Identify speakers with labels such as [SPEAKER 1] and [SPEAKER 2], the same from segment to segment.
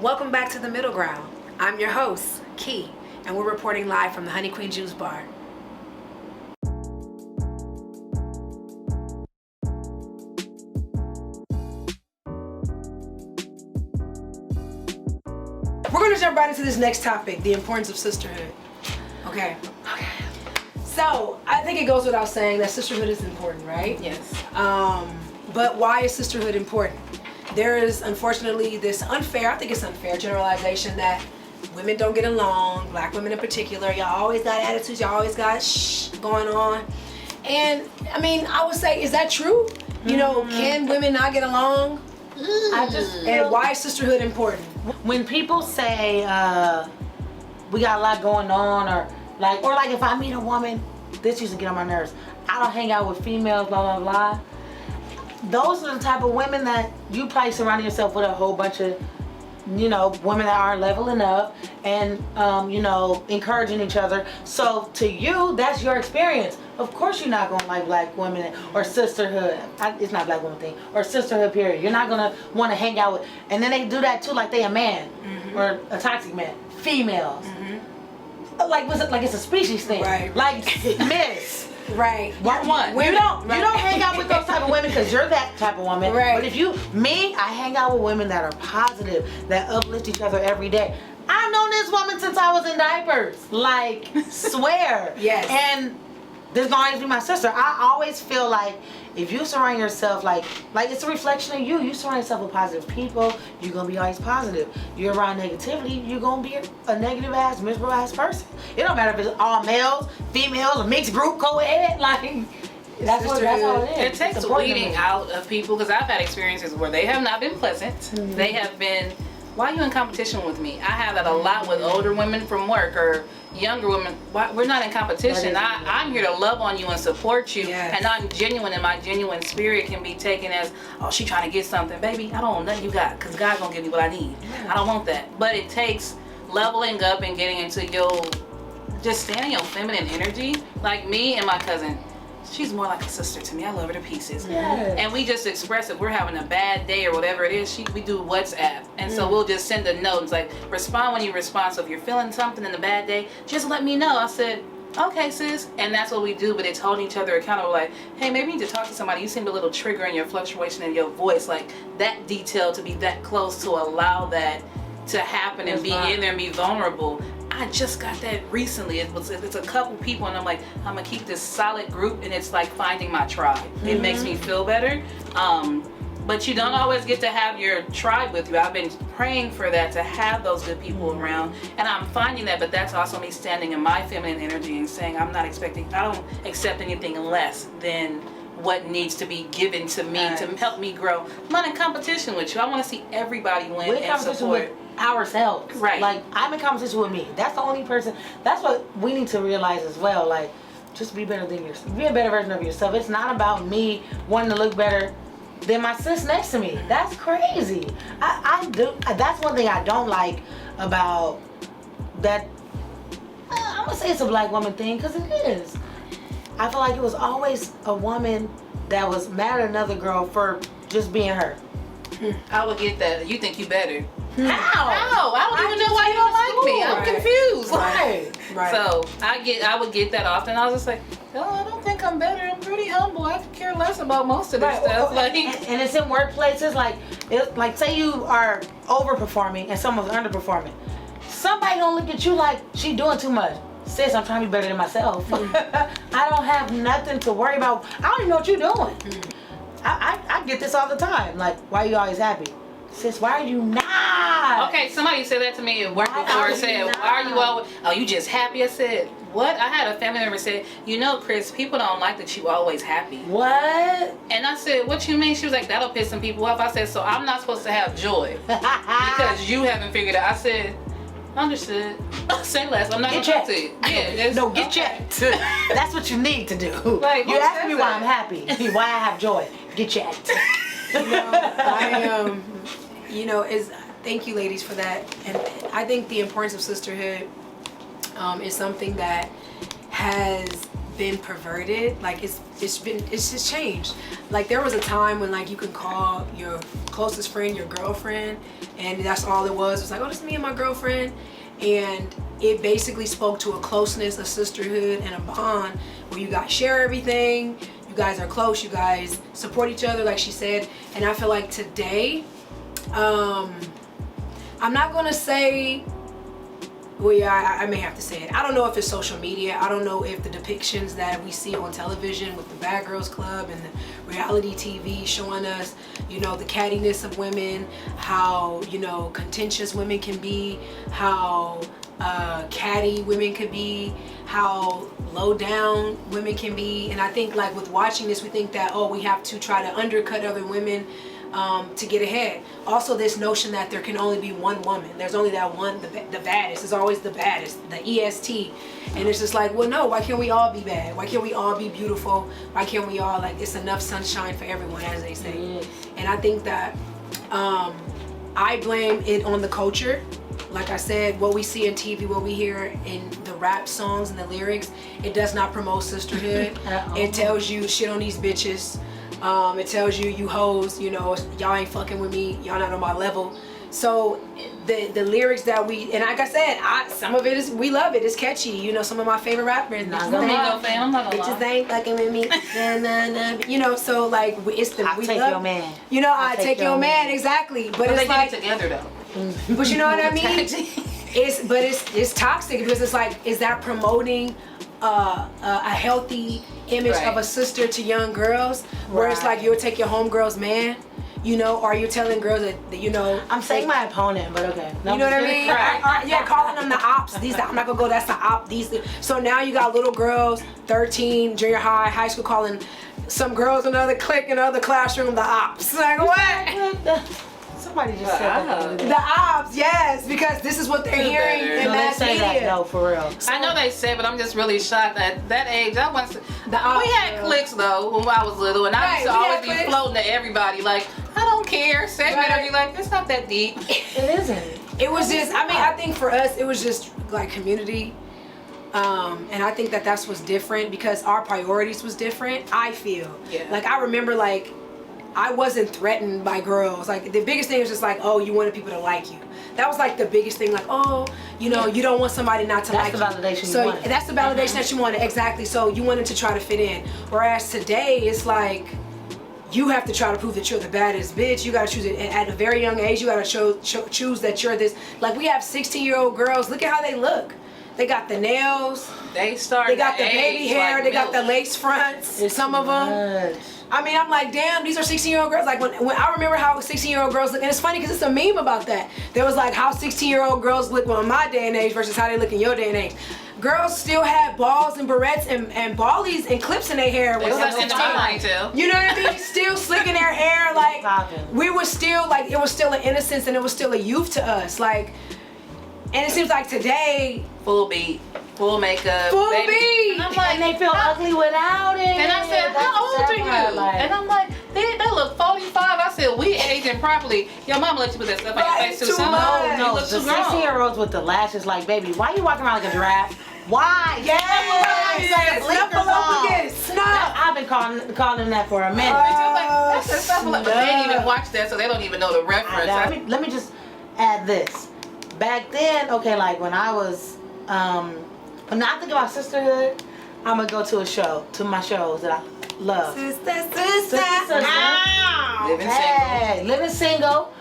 [SPEAKER 1] Welcome back to The Middle Ground. I'm your host, Key, and we're reporting live from the Honey Queen Juice Bar. We're going to jump right into this next topic, the importance of sisterhood. Okay. So, I think it goes without saying that sisterhood is important, right?
[SPEAKER 2] Yes.
[SPEAKER 1] But why is sisterhood important? There is, unfortunately, this unfair generalization that women don't get along, black women in particular. Y'all always got attitudes, y'all always got going on. And, I mean, I would say, is that true? You know, can women not get along? And why is sisterhood important?
[SPEAKER 3] When people say we got a lot going on, or like if I meet a woman, this used to get on my nerves. I don't hang out with females, blah blah blah. Those are the type of women that you probably surrounding yourself with a whole bunch of, women that are leveling up and encouraging each other. So to you, that's your experience. Of course you're not gonna like black women or sisterhood. It's not a black woman thing, or sisterhood period. You're not gonna want to hang out with, and then they do that too, like they a man or a toxic man. Females, like it's a species thing,
[SPEAKER 1] right?
[SPEAKER 3] Like miss.
[SPEAKER 1] Right.
[SPEAKER 3] One. You don't hang out with those type of women because you're that type of woman.
[SPEAKER 1] Right.
[SPEAKER 3] But I hang out with women that are positive, that uplift each other every day. I've known this woman since I was in diapers. Like, swear.
[SPEAKER 1] Yes.
[SPEAKER 3] And this gonna always be my sister. I always feel like if you surround yourself like it's a reflection of you. You surround yourself with positive people, you're gonna be always positive. You're around negativity, you're gonna be a negative ass, miserable ass person. It don't matter if it's all males, females, a mixed group, co-ed, that's all it is.
[SPEAKER 2] It takes weeding out of people, because I've had experiences where they have not been pleasant. They have been, why are you in competition with me? I have that a lot with older women from work or younger women. We're not in competition. I'm here to love on you and support you.
[SPEAKER 1] Yes.
[SPEAKER 2] And I'm genuine, and my genuine spirit can be taken as, oh, she trying to get something. Baby, I don't want nothing you got, because God's going to give me what I need. I don't want that. But it takes leveling up and getting into just standing your feminine energy. Like me and my cousin, she's more like a sister to me. I love her to pieces.
[SPEAKER 3] Yes.
[SPEAKER 2] And we just express if we're having a bad day or whatever it is. We do WhatsApp. And so we'll just send a note. It's like, respond when you respond. So if you're feeling something in the bad day, just let me know. I said, okay, sis. And that's what we do. But it's holding each other accountable. Like, hey, maybe you need to talk to somebody. You seemed a little trigger in your fluctuation in your voice. Like, that detail to be that close to allow that to happen and be in there and be vulnerable. I just got that recently. It's a couple people, and I'm like, I'm gonna keep this solid group, and it's like finding my tribe. It makes me feel better. But you don't always get to have your tribe with you. I've been praying for that, to have those good people around, and I'm finding that. But that's also me standing in my feminine energy and saying, I don't accept anything less than what needs to be given to me to help me grow. I'm not in competition with you. I want to see everybody win and support
[SPEAKER 3] ourselves.
[SPEAKER 2] Right.
[SPEAKER 3] Like, I'm in competition with me. That's the only person. That's what we need to realize as well. Like, just be better than yourself. Be a better version of yourself. It's not about me wanting to look better than my sis next to me. That's crazy. That's one thing I don't like about that. I'm gonna say it's a black woman thing, because it is. I feel like it was always a woman that was mad at another girl for just being her.
[SPEAKER 2] I would get that. You think you better.
[SPEAKER 3] How?
[SPEAKER 2] I don't even know why you don't like me. I'm confused.
[SPEAKER 1] Right.
[SPEAKER 2] So I would get that often. I was just like, oh, I don't think I'm better. I'm pretty humble. I could care less about most of this stuff.
[SPEAKER 3] And it's in workplaces, like say you are overperforming and someone's underperforming. Somebody gonna look at you like she doing too much. Sis, I'm trying to be better than myself. I don't have nothing to worry about. I don't even know what you're doing. I get this all the time. Like, why are you always happy? Sis, why are you not?
[SPEAKER 2] Okay, somebody said that to me at work before. Said, why are you always, oh, you just happy? I said, what? I had a family member say, Chris, people don't like that you always happy.
[SPEAKER 3] What?
[SPEAKER 2] And I said, what you mean? She was like, that'll piss some people off. I said, so I'm not supposed to have joy because you haven't figured it out. I said, understood. Say less. I'm not going to talk to you. Yeah.
[SPEAKER 3] No, get checked. That's what you need to do.
[SPEAKER 2] Like,
[SPEAKER 3] you ask me why I'm happy, why I have joy. Get checked.
[SPEAKER 1] Thank you, ladies, for that. And I think the importance of sisterhood is something that has been perverted. Like it's just changed. Like there was a time when like you can call your closest friend your girlfriend, and that's all it was. It was like, oh, this is me and my girlfriend, and it basically spoke to a closeness, a sisterhood, and a bond where you guys share everything. You guys are close. You guys support each other, like she said. And I feel like today, I'm not gonna say. Well, yeah, I may have to say it. I don't know if it's social media. I don't know if the depictions that we see on television with the Bad Girls Club and the reality TV showing us, you know, the cattiness of women, how, you know, contentious women can be, how catty women could be, how low down women can be. And I think like with watching this, we think that, oh, we have to try to undercut other women to get ahead. Also, this notion that there can only be one woman. There's only that one, the baddest. It's always the baddest, the EST. And it's just like, well, no, why can't we all be bad? Why can't we all be beautiful? Why can't we all, like, it's enough sunshine for everyone, as they say. Mm-hmm. And I think that I blame it on the culture. Like I said, what we see in TV, what we hear in the rap songs and the lyrics, it does not promote sisterhood. It tells you shit on these bitches. It tells you, you hoes, you know, y'all ain't fucking with me, y'all not on my level. So the lyrics that we, and like I said, some of it is, we love it, it's catchy. You know, some of my favorite rappers, bitches ain't fucking with me, you know, so like it's the,
[SPEAKER 3] I'll
[SPEAKER 1] we
[SPEAKER 3] take
[SPEAKER 1] love,
[SPEAKER 3] your man.
[SPEAKER 1] You know, I take your man, exactly. But it's
[SPEAKER 2] they
[SPEAKER 1] like,
[SPEAKER 2] get it together though.
[SPEAKER 1] but you know what I mean? It's toxic because it's like, is that promoting a healthy image of a sister to young girls, where it's like you'll take your homegirl's man, you know, or you're telling girls that you know.
[SPEAKER 3] I'm saying my opponent, but okay.
[SPEAKER 1] No, you know what I mean? Right. Yeah, calling them the ops. These, I'm not gonna go. That's the op. These. So now you got little girls, 13, junior high, high school, calling some girls in another clique in another classroom the ops. Like what?
[SPEAKER 3] Somebody just said that.
[SPEAKER 1] The ops, yes, because this is what they're hearing in mass media.
[SPEAKER 3] That, no, for real.
[SPEAKER 2] So, I know they said, but I'm just really shocked at that age. I was. We had cliques though when I was little, and I used to always be floating to everybody like, I don't care. Segment or be like, it's not that deep.
[SPEAKER 3] It isn't.
[SPEAKER 1] It was just. I mean, I think for us, it was just like community. And I think that that's what's different because our priorities was different. I feel. Yeah. Like I remember like. I wasn't threatened by girls. Like the biggest thing was just like, oh, you wanted people to like you. That was like the biggest thing. Like, oh, you know, you don't want somebody not to like you.
[SPEAKER 3] That's the validation
[SPEAKER 1] so
[SPEAKER 3] you wanted.
[SPEAKER 1] That's the validation that you wanted, exactly. So you wanted to try to fit in. Whereas today, it's like you have to try to prove that you're the baddest bitch. You gotta choose it at a very young age. You gotta choose that you're this. Like we have 16-year-old girls. Look at how they look. They got the nails. They got the baby hair. They got the lace fronts. Some of them. I mean, I'm like, damn, these are 16-year-old girls. Like, when I remember how 16-year-old girls look, and it's funny because it's a meme about that. There was like how 16-year-old girls look on my day and age versus how they look in your day and age. Girls still had balls and barrettes and ballies and clips in their hair.
[SPEAKER 2] It was like in the
[SPEAKER 1] you know what I mean? Still slicking their hair. Like, we were still, like, it was still an innocence and it was still a youth to us. Like, and it seems like today,
[SPEAKER 2] full beat, full makeup,
[SPEAKER 1] full beat.
[SPEAKER 3] And I'm like, and they feel ugly without it.
[SPEAKER 2] And I said, how old are you?
[SPEAKER 3] Like,
[SPEAKER 2] and I'm like, they look 45. I said, we aging properly. Your mama let you put that stuff on your face too soon.
[SPEAKER 3] No, the 16-year-olds with the lashes, like, baby, why you walking around like a giraffe? Why?
[SPEAKER 1] Yes.
[SPEAKER 3] I've been calling them that for a minute.
[SPEAKER 2] That's the stuff, but they didn't even watch that, so they don't even know the reference.
[SPEAKER 3] Let me just add this. Back then, okay, like when I was, when I think about sisterhood, I'm gonna go to my shows that I love. Sister. Living single.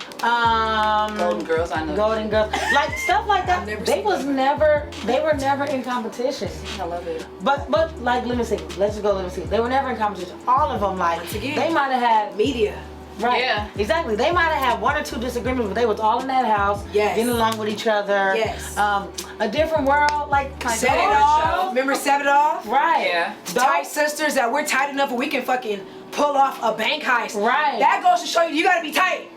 [SPEAKER 2] Golden Girls, I know.
[SPEAKER 3] Golden Girls, like stuff like that. They were never in competition.
[SPEAKER 2] I love it.
[SPEAKER 3] But like Living Single, let's just go Living Single. They were never in competition. All of them, like they might have had
[SPEAKER 1] media.
[SPEAKER 3] Right.
[SPEAKER 2] Yeah.
[SPEAKER 3] Exactly. They might have had one or two disagreements, but they was all in that house, getting along with each other.
[SPEAKER 1] Yes.
[SPEAKER 3] A different world, like
[SPEAKER 1] Set It Off. Remember Set It Off?
[SPEAKER 3] Right.
[SPEAKER 2] Yeah.
[SPEAKER 1] Tight sisters that we're tight enough where we can fucking pull off a bank heist.
[SPEAKER 3] Right.
[SPEAKER 1] That goes to show you gotta be tight.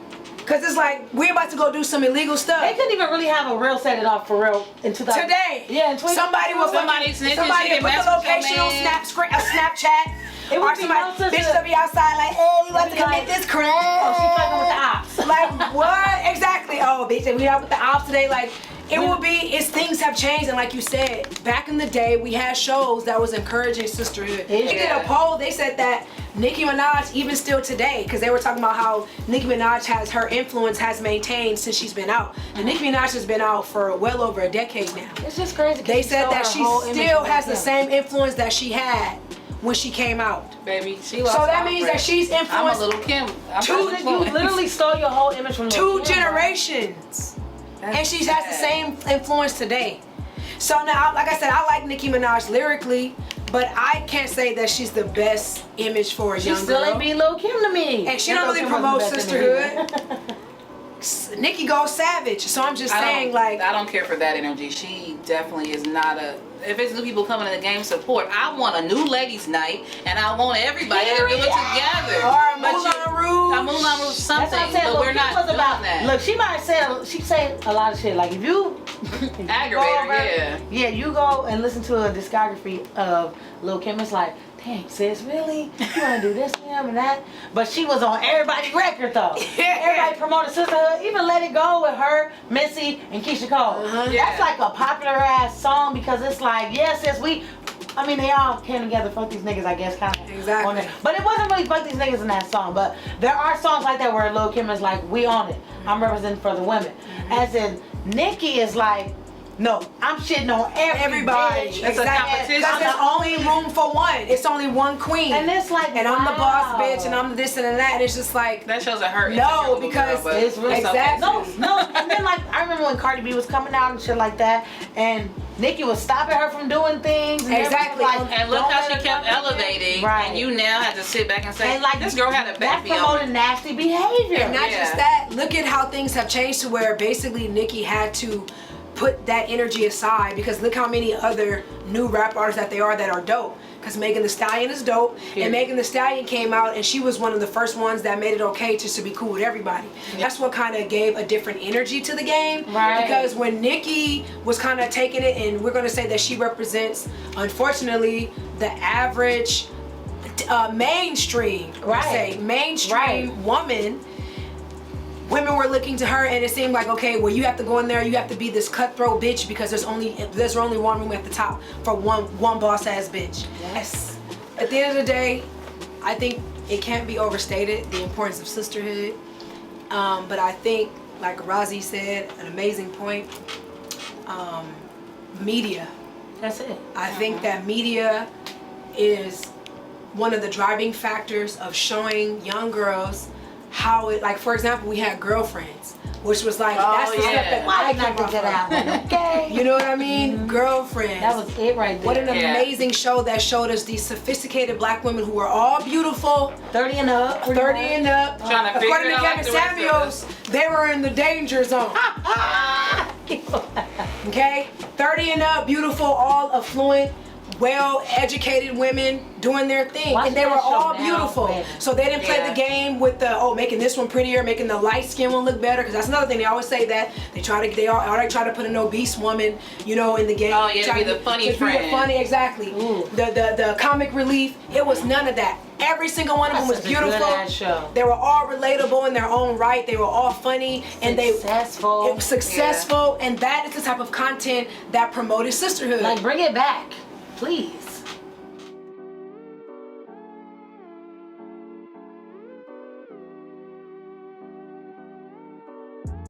[SPEAKER 1] Cause it's like we're about to go do some illegal stuff.
[SPEAKER 3] They couldn't even really have a real Set It Off for real in 2000.
[SPEAKER 1] Today.
[SPEAKER 3] Yeah, in 2000.
[SPEAKER 1] Somebody put the location on Snapchat.
[SPEAKER 3] It would
[SPEAKER 1] Or
[SPEAKER 3] be
[SPEAKER 1] somebody,
[SPEAKER 3] no sister-
[SPEAKER 1] bitches will be outside like, hey, we about to
[SPEAKER 3] Like,
[SPEAKER 1] commit this crime.
[SPEAKER 3] Oh, she's fucking with the ops.
[SPEAKER 1] Like, what? Exactly. Oh, bitch, we out with the ops today. Like, it will be, things have changed. And like you said, back in the day, we had shows that was encouraging sisterhood. They did a poll, they said that Nicki Minaj, even still today, because they were talking about how Nicki Minaj her influence has maintained since she's been out. And Nicki Minaj has been out for well over a decade now.
[SPEAKER 3] It's just crazy.
[SPEAKER 1] They said that she still has the same influence that she had when she came out.
[SPEAKER 2] Baby, she lost.
[SPEAKER 1] So that means that she's
[SPEAKER 2] I'm a
[SPEAKER 1] influenced
[SPEAKER 2] little Kim.
[SPEAKER 3] You literally stole your whole image from
[SPEAKER 1] two
[SPEAKER 3] Lil' Kim,
[SPEAKER 1] generations.
[SPEAKER 2] That's
[SPEAKER 1] And she has the
[SPEAKER 2] sad.
[SPEAKER 1] same influence today. So now, like I said, I like Nicki Minaj lyrically, but I can't say that she's the best image for a
[SPEAKER 3] She
[SPEAKER 1] young
[SPEAKER 3] still
[SPEAKER 1] girl.
[SPEAKER 3] ain't being Lil' Kim to me.
[SPEAKER 1] And she
[SPEAKER 3] Lil'
[SPEAKER 1] don't really
[SPEAKER 3] Kim
[SPEAKER 1] promote
[SPEAKER 3] wasn't the best image
[SPEAKER 1] sisterhood. Nicki goes savage, so I'm just saying, like,
[SPEAKER 2] I don't care for that energy. She definitely is not a. If it's new people coming in the game support, I want a new ladies' night, and I want everybody to do it together.
[SPEAKER 1] or a
[SPEAKER 2] But
[SPEAKER 1] Moulin Rouge.
[SPEAKER 2] A Moulin Rouge something,
[SPEAKER 3] That's what I'm saying.
[SPEAKER 2] but
[SPEAKER 3] Lil'
[SPEAKER 2] we're
[SPEAKER 3] Kim
[SPEAKER 2] not
[SPEAKER 3] was
[SPEAKER 2] doing
[SPEAKER 3] about
[SPEAKER 2] that.
[SPEAKER 3] Look, she might say a lot of shit. Like if you
[SPEAKER 2] Aggravator,
[SPEAKER 3] yeah, you go and listen to a discography of Lil' Kim. It's like, dang, sis, really? You want to do this, him, and that? But she was on everybody's record though. Everybody promoted sisterhood. Even Let It Go with her, Missy, and Keisha Cole.
[SPEAKER 2] Yeah.
[SPEAKER 3] That's like a popular ass song because it's like, yes, sis, I mean, they all came together, fuck these niggas, I guess, kind of.
[SPEAKER 1] Exactly.
[SPEAKER 3] But it wasn't really fuck these niggas in that song. But there are songs like that where Lil' Kim is like, we own it. I'm representing for the women. As in, Nicki is like, no, I'm shitting on
[SPEAKER 1] Everybody.
[SPEAKER 3] bitch.
[SPEAKER 2] It's a competition.
[SPEAKER 1] Because there's only room for one. It's only one queen.
[SPEAKER 3] And it's like,
[SPEAKER 1] and I'm the boss
[SPEAKER 3] wow.
[SPEAKER 1] bitch, and I'm this and that. And it's just like,
[SPEAKER 2] that shows a hurt.
[SPEAKER 1] No, because
[SPEAKER 3] it's really
[SPEAKER 1] exactly.
[SPEAKER 3] No, and then like I remember when Cardi B was coming out and shit like that, and Nicki was stopping her from doing things. And
[SPEAKER 1] Exactly.
[SPEAKER 3] everyone was
[SPEAKER 2] And look
[SPEAKER 3] don't
[SPEAKER 2] how
[SPEAKER 3] let
[SPEAKER 2] she
[SPEAKER 3] her
[SPEAKER 2] kept
[SPEAKER 3] come in.
[SPEAKER 2] elevating,
[SPEAKER 3] Right.
[SPEAKER 2] and you now have to sit back and say,
[SPEAKER 3] And like
[SPEAKER 2] this girl had a
[SPEAKER 3] that's
[SPEAKER 2] baby on.
[SPEAKER 3] promoting nasty behavior.
[SPEAKER 1] And not
[SPEAKER 2] Yeah.
[SPEAKER 1] just that, look at how things have changed to where basically Nicki had to put that energy aside because look how many other new rap artists that are dope. Because Megan Thee Stallion is dope, and Megan Thee Stallion came out and she was one of the first ones that made it okay just to be cool with everybody. That's what kind of gave a different energy to the game.
[SPEAKER 3] Right.
[SPEAKER 1] Because when Nicki was kind of taking it, and we're going to say that she represents, unfortunately, the average mainstream,
[SPEAKER 3] Right.
[SPEAKER 1] say mainstream woman. Women were looking to her, and it seemed like, okay, well, you have to go in there, you have to be this cutthroat bitch because there's only one room at the top for one boss ass bitch. Yes. At the end of the day, I think it can't be overstated the importance of sisterhood. But I think, like Razi said, an amazing point. Media.
[SPEAKER 3] That's it.
[SPEAKER 1] I think that media is one of the driving factors of showing young girls how it, like, for example, we had Girlfriends, which was like, that's the stuff that
[SPEAKER 3] Why
[SPEAKER 1] I
[SPEAKER 3] did I
[SPEAKER 1] came
[SPEAKER 3] get
[SPEAKER 1] off
[SPEAKER 3] that
[SPEAKER 1] of.
[SPEAKER 3] album? Okay.
[SPEAKER 1] You know what I mean? Girlfriends.
[SPEAKER 3] That was it right there.
[SPEAKER 1] What an
[SPEAKER 2] Yeah.
[SPEAKER 1] amazing show that showed us these sophisticated black women who were all beautiful,
[SPEAKER 3] 30 and up.
[SPEAKER 1] 30 and up.
[SPEAKER 2] Trying to figure
[SPEAKER 1] According
[SPEAKER 2] it
[SPEAKER 1] to
[SPEAKER 2] out
[SPEAKER 1] Kevin
[SPEAKER 2] like the rest of
[SPEAKER 1] Samuels, they were in the danger zone. Okay? 30 and up, beautiful, all affluent, well-educated women doing their thing.
[SPEAKER 3] Watch
[SPEAKER 1] And they were
[SPEAKER 3] that show
[SPEAKER 1] all
[SPEAKER 3] now,
[SPEAKER 1] beautiful.
[SPEAKER 3] man.
[SPEAKER 1] So they didn't play
[SPEAKER 2] Yeah.
[SPEAKER 1] the game with the, making this one prettier, making the light skin one look better. Because that's another thing. They always say that. They already try to put an obese woman, in the game.
[SPEAKER 2] Oh, yeah, to
[SPEAKER 1] Try
[SPEAKER 2] be the funny friend.
[SPEAKER 1] Exactly.
[SPEAKER 3] Ooh.
[SPEAKER 1] The comic relief. It was none of that. Every single one of them was
[SPEAKER 3] That's such a
[SPEAKER 1] beautiful.
[SPEAKER 3] good-ass show.
[SPEAKER 1] They were all relatable in their own right. They were all funny and
[SPEAKER 3] Successful.
[SPEAKER 1] they were successful. And that is the type of content that promoted sisterhood.
[SPEAKER 3] Like, bring it back, please.